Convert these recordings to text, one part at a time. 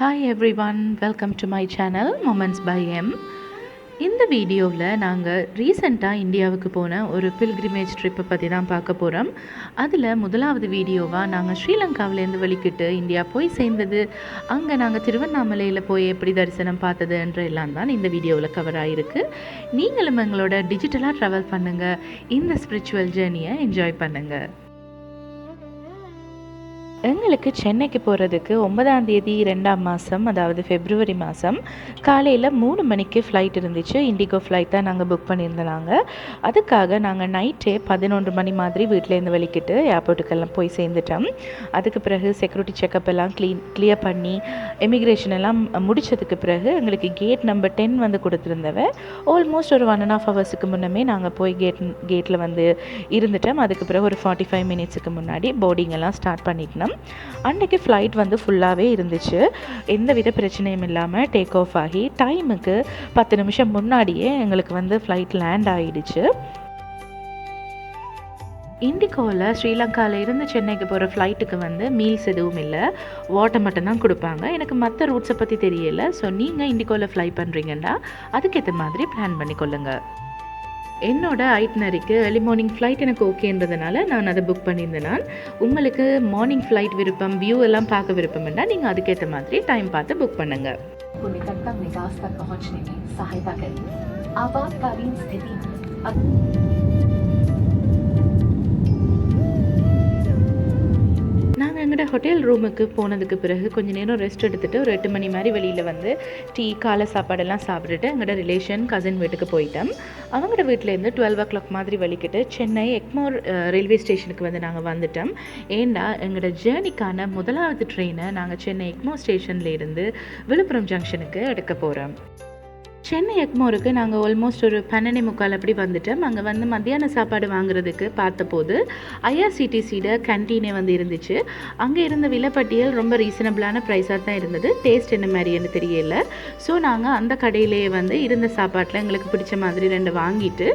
Hi everyone, welcome to my channel Moments by M. இந்த வீடியோவில் நாங்கள் ரீசெண்டாக இந்தியாவுக்கு போன ஒரு பில்கிரிமேஜ் ட்ரிப்பை பற்றி தான் பார்க்க போகிறோம். அதில் முதலாவது வீடியோவாக நாங்கள் ஸ்ரீலங்காவிலேருந்து வெளிக்கிட்டு இந்தியா போய் சேர்ந்தது, அங்கே நாங்கள் திருவண்ணாமலையில் போய் எப்படி தரிசனம் பார்த்ததுன்ற எல்லாம் தான் இந்த வீடியோவில் கவர் ஆகிருக்கு. நீங்களும் எங்களோட டிஜிட்டலாக ட்ராவல் பண்ணுங்கள், இந்த ஸ்பிரிச்சுவல் ஜேர்னியை என்ஜாய் பண்ணுங்கள். எங்களுக்கு சென்னைக்கு போகிறதுக்கு 9ஆம் தேதி 2ஆம் மாதம், அதாவது ஃபெப்ரவரி மாதம் காலையில் 3 மணிக்கு ஃப்ளைட் இருந்துச்சு. இண்டிகோ ஃப்ளைட் தான் நாங்கள் புக் பண்ணியிருந்தாங்க. அதுக்காக நாங்கள் நைட்டே 11 மணி மாதிரி வீட்டிலேருந்து வெளிக்கிட்டு ஏர்போர்ட்டுக்கெல்லாம் போய் சேர்ந்துட்டோம். அதுக்கு பிறகு செக்யூரிட்டி செக்கப் எல்லாம் கிளியர் பண்ணி இமிக்ரேஷன் எல்லாம் முடித்ததுக்கு பிறகு எங்களுக்கு கேட் நம்பர் 10 வந்து கொடுத்துருந்தவ. ஆல்மோஸ்ட் ஒரு 1.5 ஹவர்ஸுக்கு முன்னமே நாங்கள் போய் கேட்டில் வந்து இருந்துட்டோம். அதுக்கு பிறகு ஒரு 45 மினிட்ஸுக்கு முன்னாடி போர்டிங் எல்லாம் ஸ்டார்ட் பண்ணிட்டோம். அன்றைக்கி ஃப்ளைட் வந்து ஃபுல்லாகவே இருந்துச்சு. எந்த வித பிரச்சனையும் இல்லாமல் டேக் ஆஃப் ஆகி டைமுக்கு 10 நிமிஷம் முன்னாடியே எங்களுக்கு வந்து ஃப்ளைட் லேண்ட் ஆகிடுச்சு. இண்டிகோவில் ஸ்ரீலங்காவில் இருந்து சென்னைக்கு போகிற ஃப்ளைட்டுக்கு வந்து மீல்ஸ் எதுவும் இல்லை, வாட்டர் மட்டும்தான் கொடுப்பாங்க. எனக்கு மற்ற ரூட்ஸை பற்றி தெரியலை. ஸோ நீங்கள் இண்டிகோவில் ஃப்ளை பண்ணுறீங்கன்னா அதுக்கேற்ற மாதிரி பிளான் பண்ணிக்கொள்ளுங்கள். என்னோட ஐட்னரிக்கு ஏர்லி மார்னிங் ஃப்ளைட் எனக்கு ஓகேன்றதுனால நான் அதை புக் பண்ணியிருந்தேன். உங்களுக்கு மார்னிங் ஃப்ளைட் விருப்பம், வியூ எல்லாம் பார்க்க விருப்பம் இருந்தால் நீங்கள் அதுக்கேற்ற மாதிரி டைம் பார்த்து புக் பண்ணுங்கள். நாங்கள் எங்களோட ஹோட்டல் ரூமுக்கு போனதுக்கு பிறகு கொஞ்சம் நேரம் ரெஸ்ட் எடுத்துகிட்டு ஒரு 8 மணி மாதிரி வெளியில் வந்து டீ, காலை சாப்பாடெல்லாம் சாப்பிட்டுட்டு எங்களோட ரிலேஷன் கசின் வீட்டுக்கு போயிட்டோம். அவங்களோட வீட்டிலேருந்து 12 o'clock மாதிரி வெளிக்கிட்டு சென்னை எக்மோர் ரயில்வே ஸ்டேஷனுக்கு வந்து நாங்கள் வந்துட்டோம். ஏண்டா எங்களோட ஜேர்னிக்கான முதலாவது ட்ரெயினை நாங்கள் சென்னை எக்மோர் ஸ்டேஷன்லேருந்து விழுப்புரம் ஜங்ஷனுக்கு எடுக்க போகிறோம். சென்னை எக்மோருக்கு நாங்கள் ஆல்மோஸ்ட் ஒரு 12:45 அப்படி வந்துட்டோம். அங்கே வந்து மத்தியான சாப்பாடு வாங்குறதுக்கு பார்த்தபோது ஐஆர்சிடிசியோட கேன்டீனே வந்து இருந்துச்சு. அங்கே இருந்த விலைப்பட்டியல் ரொம்ப ரீசனபிளான ப்ரைஸாக தான் இருந்தது. டேஸ்ட் என்ன மாதிரின்னு தெரியல. ஸோ நாங்கள் அந்த கடையிலேயே வந்து இருந்த சாப்பாட்டில் எங்களுக்கு பிடிச்ச மாதிரி 2 வாங்கிட்டு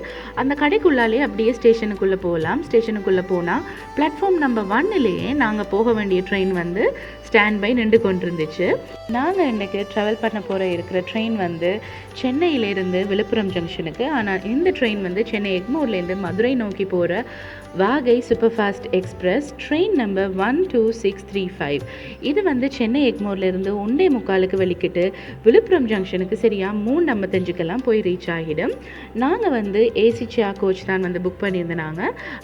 அந்த கடைக்குள்ளாலே அப்படியே ஸ்டேஷனுக்குள்ளே போகலாம். ஸ்டேஷனுக்குள்ளே போனால் பிளாட்ஃபார்ம் நம்பர் 1லேயே நாங்கள் போக வேண்டிய ட்ரெயின் வந்து ஸ்டாண்ட் பை நின்று கொண்டிருந்துச்சு. நாங்கள் இன்றைக்கி ட்ராவல் பண்ண இருக்கிற ட்ரெயின் வந்து சென்னையிலேருந்து விழுப்புரம் ஜங்ஷனுக்கு. ஆனால் இந்த ட்ரெயின் வந்து சென்னை எக்மோர்லேருந்து மதுரை நோக்கி போகிற வாகை super fast express train number 12635. இது வந்து சென்னை எக்மோர்லேருந்து 1:45 வெளிக்கிட்டு விழுப்புரம் ஜங்ஷனுக்கு சரியாக 3:55 போய் ரீச் ஆகிடும். நாங்கள் வந்து ஏசி சேர் கோச் தான் வந்து புக் பண்ணியிருந்தாங்க.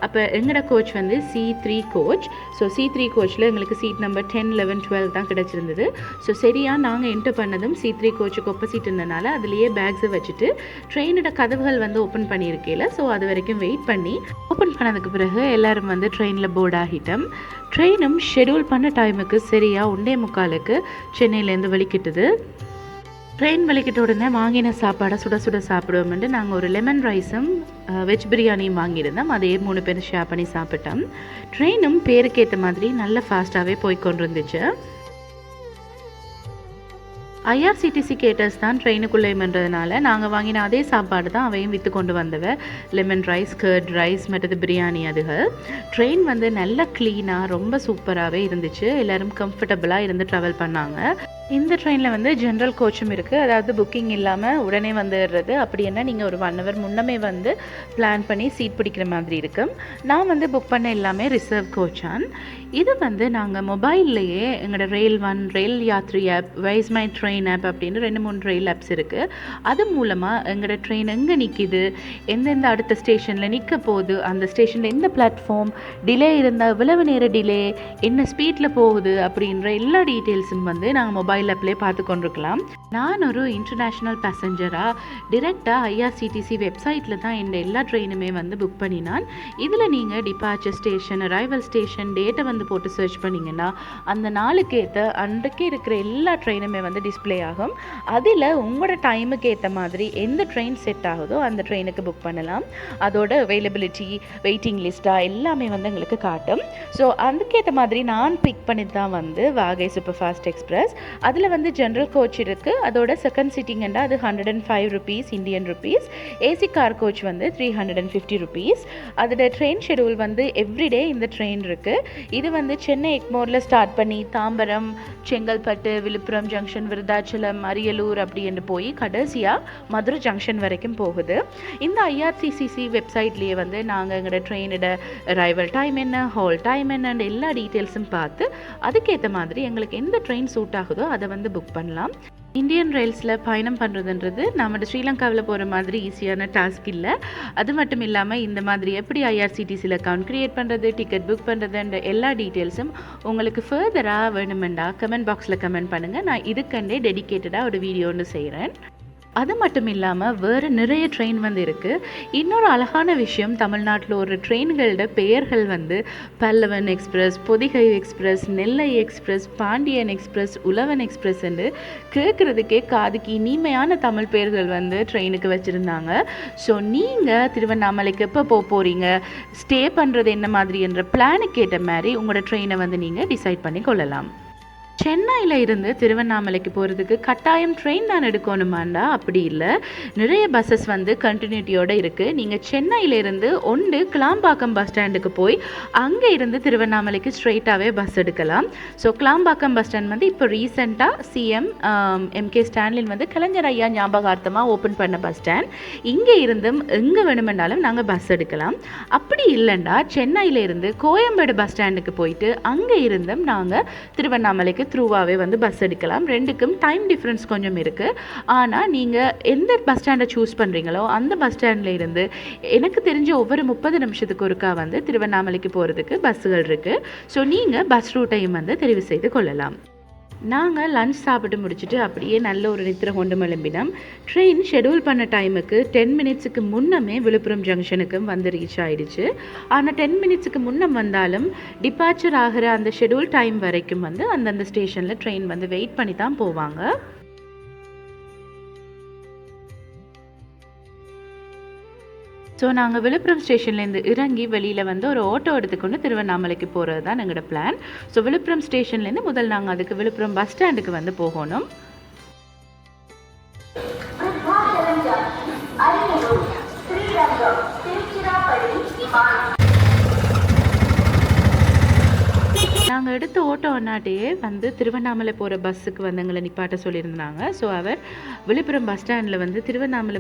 அப்போ எங்களோட கோச் வந்து C3 கோச். ஸோ C3 கோச்சில் எங்களுக்கு சீட் நம்பர் 10, 11, 12 தான் கிடச்சிருந்தது. ஸோ சரியாக நாங்கள் என்டர் பண்ணதும் C3 கோச்சுக்கு ஒப்போசிட் இருந்தனால அதுலேயே பேக்ஸை வச்சுட்டு ட்ரெயினோட கதவுகள் வந்து ஓப்பன் பண்ணியிருக்கேல. ஸோ அது வரைக்கும் வெயிட் பண்ணி ஓப்பன் பண்ணதுக்கு பிறகு எல்லோரும் வந்து ட்ரெயினில் போர்ட் ஆகிட்டோம். ட்ரெயினும் ஷெடியூல் பண்ண டைமுக்கு சரியாக 1:45 சென்னையிலேருந்து வெளிக்கிட்டுது. ட்ரெயின் வெளிக்கிட்ட உடனே வாங்கின சாப்பாடை சுட சுட சாப்பிடுவோம்ட்டு நாங்கள் ஒரு லெமன் ரைஸும் வெஜ் பிரியாணியும் வாங்கியிருந்தோம். அதே 3 பேர் ஷேர் பண்ணி சாப்பிட்டோம். ட்ரெயினும் பேருக்கேற்ற மாதிரி நல்ல ஃபாஸ்ட்டாகவே போய்கொண்டு இருந்துச்சு. ஐஆர்சிடிசி கேட்டர்ஸ் தான் ட்ரெயினுக்குள்ளேன்றதுனால நாங்கள் வாங்கின அதே சாப்பாடு தான் அவையும் விற்று கொண்டு வந்தவ. லெமன் ரைஸ், கர்ட் ரைஸ், மற்றது பிரியாணி. அதுகள் ட்ரெயின் வந்து நல்ல க்ளீனாக ரொம்ப சூப்பராகவே இருந்துச்சு. எல்லோரும் கம்ஃபர்டபுளாக இருந்து ட்ராவல் பண்ணாங்க. இந்த ட்ரெயினில் வந்து ஜென்ரல் கோச்சும் இருக்குது. அதாவது புக்கிங் இல்லாமல் உடனே வந்துடுறது. அப்படி என்ன நீங்கள் ஒரு 1 hour முன்னமே வந்து பிளான் பண்ணி சீட் பிடிக்கிற மாதிரி இருக்கும். நான் வந்து புக் பண்ண எல்லாமே ரிசர்வ் கோச்சான். இது வந்து நாங்கள் மொபைல்லையே எங்களோட ரயில் 1, rail Yatri app, where's my train app அப்படின்னு 2-3 ரயில் ஆப்ஸ் இருக்குது. அது மூலமாக எங்களோட ட்ரெயின் எங்கே நிற்கிது, எந்தெந்த அடுத்த ஸ்டேஷனில் நிற்க போகுது, அந்த ஸ்டேஷனில் எந்த பிளாட்ஃபார்ம், டிலே இருந்தால் எவ்வளவு நேரம் டிலே, என்ன ஸ்பீடில் போகுது அப்படின்ற எல்லா டீட்டெயில்ஸும் வந்து நாங்கள் மொபைல் ஆப்லேயே பார்த்து கொண்டிருக்கலாம். நான் ஒரு இன்டர்நேஷ்னல் பேசஞ்சராக டிரெக்டாக ஐஆர்சிடிசி வெப்சைட்டில் தான் இந்த எல்லா ட்ரெயினுமே வந்து புக் பண்ணினான். இதில் நீங்கள் டிபார்ச்சர் ஸ்டேஷன், அரைவல் ஸ்டேஷன் டேட்டை வந்து போட்டு சர்ச் பண்ணிங்கன்னா அந்த நாளுக்கு ஏற்ற அன்றைக்கே இருக்கிற எல்லா ட்ரெயினுமே வந்து டிஸ்பிளே ஆகும். அதில் உங்களோட டைமுக்கு ஏற்ற மாதிரி எந்த ட்ரெயின் செட் ஆகுதோ அந்த ட்ரெயினுக்கு புக் பண்ணலாம். அதோட அவைலபிலிட்டி, வெயிட்டிங் லிஸ்ட்டாக எல்லாமே வந்து எங்களுக்கு காட்டும். ஸோ அதுக்கேற்ற மாதிரி நான் பிக் பண்ணி தான் வந்து வாகை சூப்பர் ஃபாஸ்ட் எக்ஸ்பிரஸ். அதில் வந்து ஜென்ரல் கோச் இருக்குது. அதோட செகண்ட் சிட்டிங்கண்டா அது 105 rupees Indian rupees. AC car coach வந்து 350 rupees. அதோட ட்ரெயின் ஷெடியூல் வந்து எவ்ரிடே இந்த ட்ரெயின் இருக்குது. இது வந்து சென்னை எக்மோரில் ஸ்டார்ட் பண்ணி தாம்பரம், செங்கல்பட்டு, விழுப்புரம் ஜங்ஷன், விருதாச்சலம், அரியலூர் அப்படி என்று போய் கடைசியாக மதுரை ஜங்ஷன் வரைக்கும் போகுது. இந்த ஐஆர்சிசிசி வெப்சைட்லேயே வந்து நாங்கள் எங்களோட ட்ரெயினோட அரைவல் டைம் என்ன, ஹால் டைம் என்னன்னு எல்லா டீட்டெயில்ஸும் பார்த்து அதுக்கேற்ற மாதிரி எங்களுக்கு எந்த ட்ரெயின் சூட் ஆகுதோ அதை வந்து புக் பண்ணலாம். இந்தியன் ரயில்ஸில் பயணம் பண்ணுறதுன்றது நம்ம ஸ்ரீலங்காவில் போகிற மாதிரி ஈஸியான டாஸ்க் இல்லை. அது மட்டும் இல்லாமல் இந்த மாதிரி எப்படி ஐஆர்சிடிசியில் அக்கௌண்ட் க்ரியேட் பண்ணுறது, டிக்கெட் புக் பண்ணுறதுன்ற எல்லா டீட்டெயில்ஸும் உங்களுக்கு ஃபர்தராக வேணுமெண்டா கமெண்ட் பாக்ஸில் கமெண்ட் பண்ணுங்கள். நான் இதுக்கண்டே டெடிக்கேட்டடாக ஒரு வீடியோ ஒன்று செய்கிறேன். அது மட்டும் இல்லாமல் வேறு நிறைய ட்ரெயின் வந்து இருக்குது. இன்னொரு அழகான விஷயம், தமிழ்நாட்டில் ஒரு ட்ரெயின்களோட பெயர்கள் வந்து பல்லவன் எக்ஸ்பிரஸ், பொதிகை எக்ஸ்பிரஸ், நெல்லை எக்ஸ்பிரஸ், பாண்டியன் எக்ஸ்பிரஸ், உழவன் எக்ஸ்பிரஸ் என்று கேட்குறதுக்கே காதுக்கு இனிமையான தமிழ் பெயர்கள் வந்து ட்ரெயினுக்கு வச்சுருந்தாங்க. ஸோ நீங்கள் திருவண்ணாமலைக்கு எப்போ போக போகிறீங்க, ஸ்டே பண்ணுறது என்ன மாதிரி என்ற பிளானுக்கு ஏற்ற மாதிரி உங்களோட ட்ரெயினை வந்து நீங்கள் டிசைட் பண்ணி கொள்ளலாம். சென்னையில் இருந்து திருவண்ணாமலைக்கு போகிறதுக்கு கட்டாயம் ட்ரெயின் தான் எடுக்கணுமாண்டா அப்படி இல்லை. நிறைய பஸ்ஸஸ் வந்து கண்டினியூட்டியோடு இருக்குது. நீங்கள் சென்னையிலேருந்து ஒன்று கிளாம்பாக்கம் பஸ் ஸ்டாண்டுக்கு போய் அங்கே இருந்து திருவண்ணாமலைக்கு ஸ்ட்ரெயிட்டாகவே பஸ் எடுக்கலாம். ஸோ கிளாம்பாக்கம் பஸ் ஸ்டாண்ட் வந்து இப்போ ரீசெண்டாக சிஎம் எம்கே ஸ்டான்லின் வந்து கலைஞர் ஐயா ஞாபகார்த்தமாக ஓப்பன் பண்ண பஸ் ஸ்டாண்ட். இங்கே இருந்தும் எங்கே வேணுமென்றாலும் நாங்கள் பஸ் எடுக்கலாம். அப்படி இல்லைண்டா சென்னையிலேருந்து கோயம்பேடு பஸ் ஸ்டாண்டுக்கு போயிட்டு அங்கே இருந்தும் நாங்கள் திருவண்ணாமலைக்கு த்ரூவாகவே வந்து பஸ் எடுக்கலாம். ரெண்டுக்கும் டைம் டிஃப்ரென்ஸ் கொஞ்சம் இருக்குது. ஆனால் நீங்கள் எந்த பஸ் ஸ்டாண்டை சூஸ் பண்ணுறீங்களோ அந்த பஸ் ஸ்டாண்டில் இருந்து எனக்கு தெரிஞ்ச ஒவ்வொரு 30 நிமிஷத்துக்கு ஒருக்கா வந்து திருவண்ணாமலைக்கு போகிறதுக்கு பஸ்ஸுகள் இருக்குது. ஸோ நீங்கள் பஸ் ரூட்டையும் வந்து தெரிவு செய்து கொள்ளலாம். நாங்கள் லன்ச் சாப்பிட்டு முடிச்சுட்டு அப்படியே நல்ல ஒரு நித்திரை கொண்டு எழும்பினோம். ட்ரெயின் ஷெடியூல் பண்ண டைமுக்கு 10 மினிட்ஸுக்கு முன்னமே விழுப்புரம் ஜங்ஷனுக்கு வந்து ரீச் ஆகிடுச்சு. ஆனால் 10 மினிட்ஸுக்கு முன்னம் வந்தாலும் டிபார்ச்சர் ஆகிற அந்த ஷெடியூல் டைம் வரைக்கும் வந்து அந்தந்த ஸ்டேஷனில் ட்ரெயின் வந்து வெயிட் பண்ணி தான் போவாங்க. ஸோ நாங்கள் விழுப்புரம் ஸ்டேஷன்லேருந்து இறங்கி வெளியில் வந்து ஒரு ஆட்டோ எடுத்துக்கொண்டு திருவண்ணாமலைக்கு போகிறது தான் எங்களோட பிளான். ஸோ விழுப்புரம் ஸ்டேஷன்லேருந்து முதல் நாங்கள் அதுக்கு விழுப்புரம் பஸ் ஸ்டாண்டுக்கு வந்து போகணும். நாங்கள் எடுத்த ஓட்டோ அண்ணாட்டையே வந்து திருவண்ணாமலை போகிற பஸ்ஸுக்கு வந்து எங்களை நிப்பாட்ட சொல்லியிருந்தாங்க. ஸோ அவர் விழுப்புரம் பஸ் ஸ்டாண்டில் வந்து திருவண்ணாமலை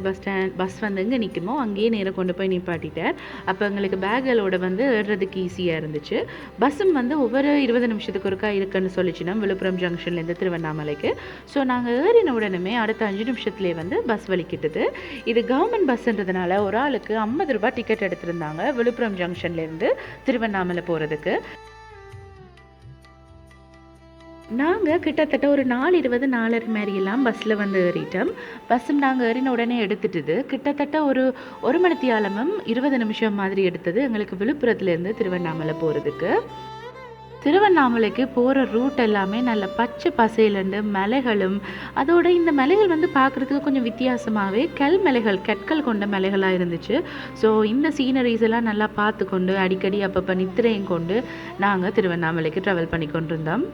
பஸ் வந்து எங்கே நிற்குமோ அங்கேயே நேராக கொண்டு போய் நிப்பாட்டிட்டார். அப்போ எங்களுக்கு பேக்குகளோட வந்து ஏறுறதுக்கு ஈஸியாக இருந்துச்சு. பஸ்ஸும் வந்து ஒவ்வொரு 20 நிமிஷத்துக்கு ஒருக்கா இருக்குன்னு சொல்லிச்சுன்னா விழுப்புரம் ஜங்ஷன்லேருந்து திருவண்ணாமலைக்கு. ஸோ நாங்கள் ஏறின உடனே அடுத்த 5 நிமிஷத்துலேயே வந்து பஸ் வலிக்கிட்டது. இது கவர்மெண்ட் பஸ்ன்றதுனால ஒரு ஆளுக்கு 50 ரூபாய் டிக்கெட் எடுத்திருந்தாங்க விழுப்புரம் ஜங்ஷன்லேருந்து திருவண்ணாமலை போகிறதுக்கு. நாங்கள் கிட்டத்தட்ட ஒரு 4:20 4:30 மாதிரியெல்லாம் பஸ்ஸில் வந்து ஏறிட்டோம். பஸ்ஸும் நாங்கள் ஏறின உடனே எடுத்துட்டுது. கிட்டத்தட்ட ஒரு மணித்தியாலமும் 20 நிமிஷம் மாதிரி எடுத்தது எங்களுக்கு விழுப்புரத்துலேருந்து திருவண்ணாமலை போகிறதுக்கு. திருவண்ணாமலைக்கு போகிற ரூட் எல்லாமே நல்ல பச்சை பசையிலண்டு மலைகளும், அதோட இந்த மலைகள் வந்து பார்க்குறதுக்கு கொஞ்சம் வித்தியாசமாகவே மலைகள், கற்கள் கொண்ட மலைகளாக இருந்துச்சு. ஸோ இந்த சீனரிஸ் எல்லாம் நல்லா பார்த்து கொண்டு அடிக்கடி அப்பப்போ நித்திரையும் கொண்டு நாங்கள் திருவண்ணாமலைக்கு ட்ராவல் பண்ணி கொண்டிருந்தோம்.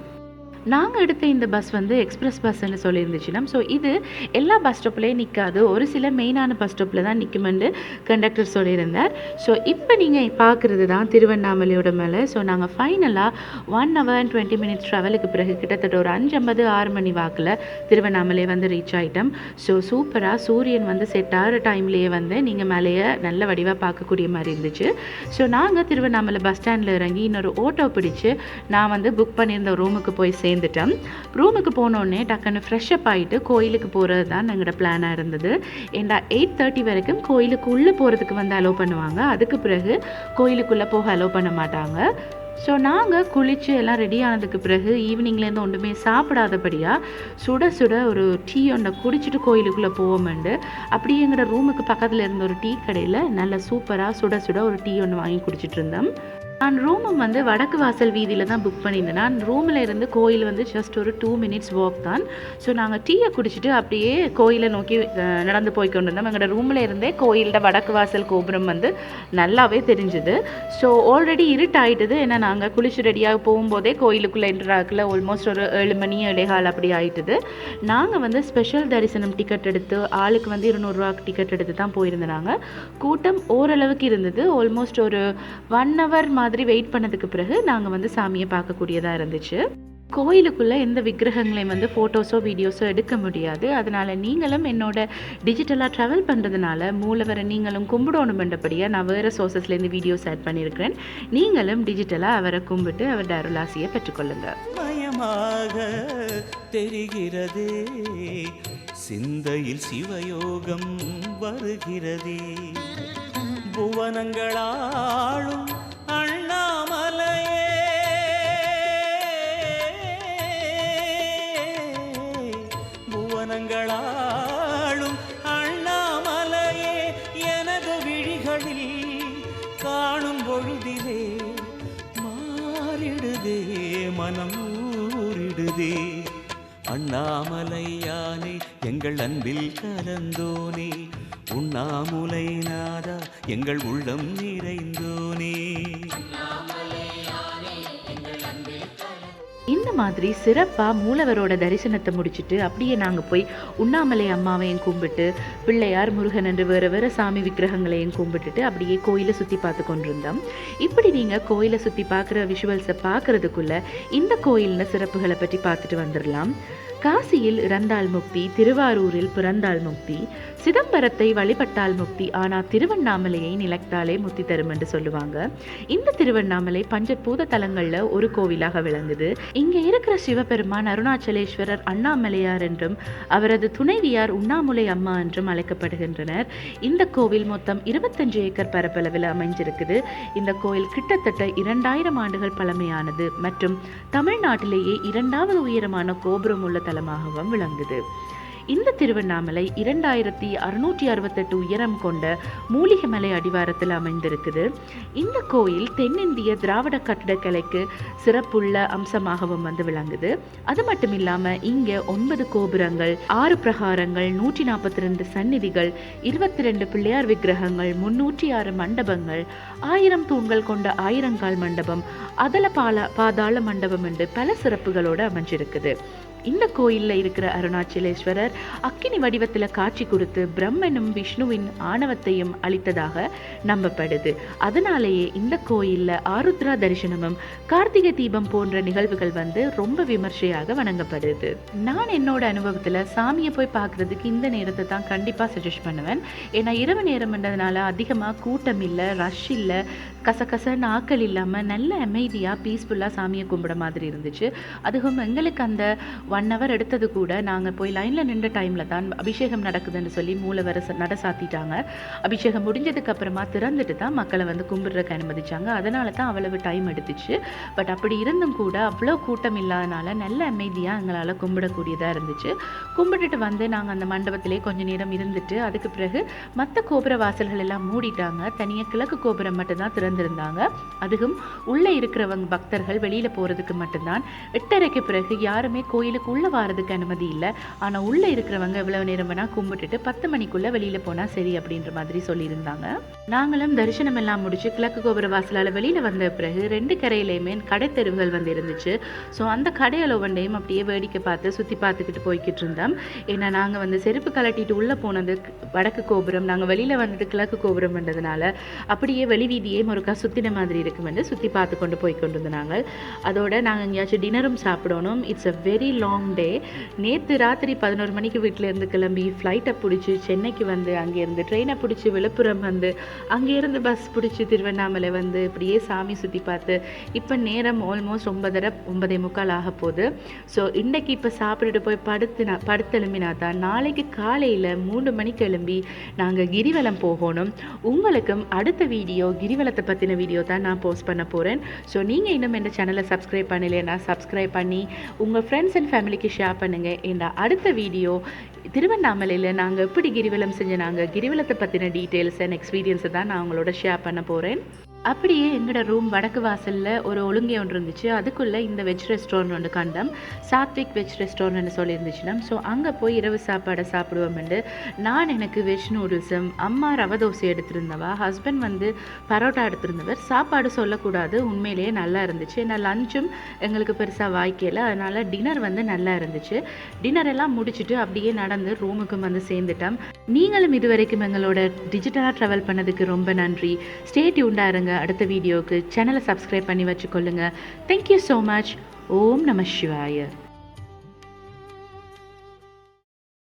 நாங்கள் எடுத்த இந்த பஸ் வந்து எக்ஸ்பிரஸ் பஸ்ன்னு சொல்லியிருந்துச்சுன்னா, ஸோ இது எல்லா பஸ் ஸ்டாப்லேயும் நிற்காது, ஒரு சில மெயினான பஸ் ஸ்டாப்பில் தான் நிற்குமென்று கண்டக்டர் சொல்லியிருந்தார். ஸோ இப்போ நீங்கள் பார்க்குறது தான் திருவண்ணாமலையோட மேலே. ஸோ நாங்கள் ஃபைனலாக 1 hour and 20 minutes ட்ராவலுக்கு பிறகு கிட்டத்தட்ட ஒரு 5:50 6 மணி வாக்கில் திருவண்ணாமலை வந்து ரீச் ஆகிட்டோம். ஸோ சூப்பராக சூரியன் வந்து செட் ஆகிற டைம்லேயே வந்து நீங்கள் மேலேயே நல்ல வடிவாக பார்க்கக்கூடிய மாதிரி இருந்துச்சு. ஸோ நாங்கள் திருவண்ணாமலை பஸ் ஸ்டாண்டில் இறங்கி இன்னொரு ஓட்டோ பிடிச்சி நான் வந்து புக் பண்ணியிருந்த ரூமுக்கு போய் சேர்ந்துட்டோம். ரூமுக்கு போனோடனே டக்குன்னு ஃப்ரெஷ்அப் ஆகிட்டு கோயிலுக்கு போகிறது தான் எங்களோட பிளானாக இருந்தது. ஏண்டா 8:30 வரைக்கும் கோயிலுக்கு உள்ளே போகிறதுக்கு வந்து அலோவ் பண்ணுவாங்க. அதுக்கு பிறகு கோயிலுக்குள்ளே போக அலோவ் பண்ண மாட்டாங்க. ஸோ நாங்கள் குளித்து எல்லாம் ரெடி ஆனதுக்கு பிறகு ஈவினிங்லேருந்து ஒன்றுமே சாப்பிடாதபடியாக சுட சுட ஒரு டீ ஒன்றை குடிச்சிட்டு கோயிலுக்குள்ளே போவோமெண்டு அப்படியே எங்களோட ரூமுக்கு பக்கத்தில் இருந்த ஒரு டீ கடையில் நல்ல சூப்பராக சுட சுட ஒரு டீ ஒன்று வாங்கி குடிச்சிட்டு இருந்தோம். நான் ரூமும் வந்து வடக்கு வாசல் வீதியில் தான் புக் பண்ணியிருந்தேன். நான் ரூமில் இருந்து கோயில் வந்து ஜஸ்ட் ஒரு 2 minutes வாக் தான். ஸோ நாங்கள் டீயை குடிச்சிட்டு அப்படியே கோயிலை நோக்கி நடந்து போய் கொண்டு இருந்தோம். எங்களோட ரூமில் இருந்தே கோயிலோட வடக்கு வாசல் கோபுரம் வந்து நல்லாவே தெரிஞ்சுது. ஸோ ஆல்ரெடி இருட்டாயிட்டுது. ஏன்னா நாங்கள் குளிச்சு ரெடியாக போகும்போதே கோயிலுக்குள்ளே என்ட்ராக்கில் ஆல்மோஸ்ட் ஒரு 7 மணி 7:15 அப்படி ஆகிட்டுது. நாங்கள் வந்து ஸ்பெஷல் தரிசனம் டிக்கெட் எடுத்து ஆளுக்கு வந்து 200 ரூபா டிக்கெட் எடுத்து தான் போயிருந்தேன். நாங்கள் கூட்டம் ஓரளவுக்கு இருந்தது. ஆல்மோஸ்ட் ஒரு 1 hour மாதிரி வெயிட் பண்ணதுக்கு பிறகு நாங்கள் வந்து சாமியை பார்க்கக்கூடியதாக இருந்துச்சு. கோயிலுக்குள்ளே எந்த விக்கிரகங்களையும் வந்து ஃபோட்டோஸோ வீடியோஸோ எடுக்க முடியாது. அதனால் நீங்களும் என்னோட டிஜிட்டலாக ட்ராவல் பண்ணுறதுனால மூலவரை நீங்களும் கும்பிடணுமென்றபடியாக நான் வேறு சோர்சஸ்லேருந்து வீடியோஸ் ஆட் பண்ணியிருக்கிறேன். நீங்களும் டிஜிட்டலாக அவரை கும்பிட்டு அவரோட அருளாசியை பெற்றுக்கொள்ளுங்க. மயமாக தெரிகிறதே சிந்தையில் சிவயோகம் வருகிறதே புவனங்களாளும் அண்ணாமலையே புவனங்களாளும் அண்ணாமலையே எனது விழிகளில் காணும் பொழுதிலே மாறிடுதே மனம் ஊறிடுதே அண்ணாமலையானே எங்கள் அன்பில் கலந்தோனே உண்ணாமுலை நாதா எங்கள் உள்ளம் நிறைந்தோனே. இந்த மாதிரி சிறப்பாக மூலவரோட தரிசனத்தை முடிச்சுட்டு அப்படியே நாங்கள் போய் உண்ணாமலை அம்மாவையும் கும்பிட்டு பிள்ளையார் முருகன் என்று வேறு வேறு சாமி விக்கிரகங்களையும் கும்பிட்டுட்டு அப்படியே கோயிலை சுற்றி பார்த்து கொண்டிருந்தோம். இப்படி நீங்கள் கோயிலை சுற்றி பார்க்குற விஷுவல்ஸை பார்க்குறதுக்குள்ளே இந்த கோயில்னு சிறப்புகளை பற்றி பார்த்துட்டு வந்துடலாம். காசியில் இறந்தால் முக்தி, திருவாரூரில் பிறந்தால் முக்தி, சிதம்பரத்தை வழிபட்டால் முக்தி, ஆனால் திருவண்ணாமலையை நிலைத்தாலே முக்தி தரும் என்று சொல்லுவாங்க. இந்த திருவண்ணாமலை பஞ்சபூத தலங்களில் ஒரு கோவிலாக விளங்குது. இங்கே இருக்கிற சிவபெருமான் அருணாச்சலேஸ்வரர் அண்ணாமலையார் என்றும் அவரது துணைவியார் உண்ணாமுலை அம்மா என்றும் அழைக்கப்படுகின்றனர். இந்த கோவில் மொத்தம் 25 ஏக்கர் பரப்பளவில் அமைஞ்சிருக்குது. இந்த கோயில் கிட்டத்தட்ட 2000 ஆண்டுகள் பழமையானது மற்றும் தமிழ்நாட்டிலேயே 2வது உயரமான கோபுரம் உள்ள தலமாகவும் விளங்குது. இந்த திருவண்ணாமலை 2668 உயரம் கொண்ட மூலிகைமலை அடிவாரத்தில் அமைந்திருக்குது. இந்த கோயில் தென்னிந்திய திராவிட கட்டிடக்கலைக்கு சிறப்புள்ள அம்சமாகவும் வந்து விளங்குது. அது மட்டும் இல்லாமல் இங்கே 9 கோபுரங்கள், 6 பிரகாரங்கள், 142 சந்நிதிகள், 22 பிள்ளையார் விக்கிரகங்கள், 306 மண்டபங்கள், 1000 தூண்கள் கொண்ட 1000 மண்டபம், அதல பாதாள மண்டபம் என்று பல சிறப்புகளோடு அமைஞ்சிருக்குது. இந்த கோயிலில் இருக்கிற அருணாச்சலேஸ்வரர் அக்கினி வடிவத்தில் காட்சி கொடுத்து பிரம்மனும் விஷ்ணுவின் ஆணவத்தையும் அளித்ததாக நம்பப்படுது. அதனாலேயே இந்த கோயிலில் ஆருத்ரா தரிசனமும் கார்த்திகை தீபம் போன்ற நிகழ்வுகள் வந்து ரொம்ப விமர்சையாக வணங்கப்படுது. நான் என்னோட அனுபவத்தில் சாமியை போய் பார்க்குறதுக்கு இந்த நேரத்தை தான் கண்டிப்பாக சஜஸ்ட் பண்ணுவேன். ஏன்னா இரவு நேரம்ன்றதுனால அதிகமாக கூட்டம் இல்லை, ரஷ் இல்லை, கசகசன்னு ஆக்கள் இல்லாமல் நல்ல அமைதியாக பீஸ்ஃபுல்லாக சாமியை கும்பிட மாதிரி இருந்துச்சு. அதுவும் எங்களுக்கு அந்த 1 hour எடுத்தது கூட நாங்கள் போய் லைனில் நின்ற டைமில் தான் அபிஷேகம் நடக்குதுன்னு சொல்லி மூலவரை நட சாத்திட்டாங்க. அபிஷேகம் முடிஞ்சதுக்கு அப்புறமா திறந்துட்டு தான் மக்களை வந்து கும்பிட்றதுக்கு அனுமதிச்சாங்க. அதனால தான் அவ்வளவு டைம் எடுத்துச்சு. பட் அப்படி இருந்தும் கூட அவ்வளோ கூட்டம் இல்லாதனால நல்ல அமைதியாக எங்களால் கும்பிடக்கூடியதாக இருந்துச்சு. கும்பிட்டுட்டு வந்து நாங்கள் அந்த மண்டபத்திலே கொஞ்ச நேரம் இருந்துட்டு அதுக்கு பிறகு மற்ற கோபுர வாசல்கள் எல்லாம் மூடிட்டாங்க. தனியாக கிழக்கு கோபுரம் மட்டும்தான் திறந்திருந்தாங்க. அதுவும் உள்ளே இருக்கிறவங்க பக்தர்கள் வெளியில் போகிறதுக்கு மட்டும்தான். 8:30க்கு பிறகு யாருமே கோயிலுக்கு உள்ளே வாரதுக்கு அனுமதி இல்லை. ஆனால் உள்ளே இருக்கிறவங்க எவ்வளவு நேரம் வேணால் கும்பிட்டுட்டு 10 மணிக்குள்ளே வெளியில் போனால் சரி அப்படின்ற மாதிரி சொல்லியிருந்தாங்க. நாங்களும் தரிசனம் எல்லாம் முடிச்சு கிழக்கு கோபுர வாசலால் வெளியில் வந்த பிறகு 2 கரையிலையுமே கடை தெருவுகள் வந்து இருந்துச்சு. ஸோ அந்த கடையில் ஒவ்வொன்றையும் அப்படியே வேடிக்கை பார்த்து சுற்றி பார்த்துக்கிட்டு போய்கிட்டு இருந்தோம். ஏன்னா நாங்கள் வந்து செருப்பு கலட்டிட்டு உள்ளே போனது வடக்கு கோபுரம், நாங்கள் வெளியில் வந்துட்டு கிழக்கு கோபுரம்ன்றதுனால அப்படியே வெளி வீதியே ஒருக்கா சுற்றின மாதிரி இருக்குமென்று சுற்றி பார்த்து கொண்டு போய் கொண்டு வந்தாங்க. அதோட நாங்கள் எங்கேயாச்சும் டின்னரும் சாப்பிடணும். இட்ஸ் அ வெரி லாங் டே. நேற்று ராத்திரி 11 மணிக்கு வீட்டிலேருந்து கிளம்பி ஃப்ளைட்டை பிடிச்சி சென்னைக்கு வந்து அங்கேருந்து ட்ரெயினை பிடிச்சி விழுப்புரம் வந்து அங்கேருந்து பஸ் பிடிச்சி திருவண்ணாமலை வந்து இப்படியே சாமி சுற்றி பார்த்து இப்போ நேரம் ஆல்மோஸ்ட் 9:45 ஆக போகுது. ஸோ இன்றைக்கி இப்போ சாப்பிட்டுட்டு போய் படுத்தெலும்பினா தான் நாளைக்கு காலையில் 3 மணிக்கு எழும்பி நாங்கள் கிரிவலம் போகணும். உங்களுக்கும் அடுத்த வீடியோ கிரிவலத்தை பற்றின வீடியோ தான் நான் போஸ்ட் பண்ண போகிறேன். ஸோ நீங்கள் இன்னும் இந்த சேனலை சப்ஸ்கிரைப் பண்ணலைன்னா சப்ஸ்கிரைப் பண்ணி உங்கள் ஃப்ரெண்ட்ஸ் அண்ட் ஃபேமிலிக்கு ஷேர் பண்ணுங்கள். இந்த அடுத்த வீடியோ திருவண்ணாமலையில் நாங்கள் எப்படி கிரிவலம் செஞ்சோம், கிரிவலத்தை பற்றின டீட்டெயில்ஸ் அண்ட் எக்ஸ்பீரியன்ஸை தான் நான் உங்களோட ஷேர் பண்ண போகிறேன். அப்படியே எங்களோட ரூம் வடக்கு வாசலில் ஒரு ஒழுங்கை ஒன்று இருந்துச்சு. அதுக்குள்ளே இந்த வெஜ் ரெஸ்டாரண்ட் ஒன்று கண்டோம். சாத்விக் வெஜ் ரெஸ்டாரண்ட்னு சொல்லியிருந்துச்சுன்னா ஸோ அங்கே போய் இரவு சாப்பாடை சாப்பிடுவோம்ண்டு நான் எனக்கு வெஜ் நூடுல்ஸும், அம்மா ரவை தோசை எடுத்திருந்தவா, ஹஸ்பண்ட் வந்து பரோட்டா எடுத்திருந்தவர். சாப்பாடு சொல்லக்கூடாது, உண்மையிலேயே நல்லா இருந்துச்சு. நான் லஞ்சும் எங்களுக்கு பெருசாக வாய்க்கல, அதனால் டின்னர் வந்து நல்லா இருந்துச்சு. டின்னர் எல்லாம் முடிச்சுட்டு அப்படியே நடந்து ரூமுக்கும் வந்து சேர்ந்துட்டோம். நீங்களும் இதுவரைக்கும் எங்களோட டிஜிட்டலாக ட்ராவல் பண்ணதுக்கு ரொம்ப நன்றி. ஸ்டே டியூன்டாக இருங்க. பாருங்கள் அடுத்த வீடியோவுக்கு. சேனலை சப்ஸ்கிரைப் பண்ணி வச்சுக்கொள்ளுங்கள். Thank you so much. ஓம் நம சிவாய.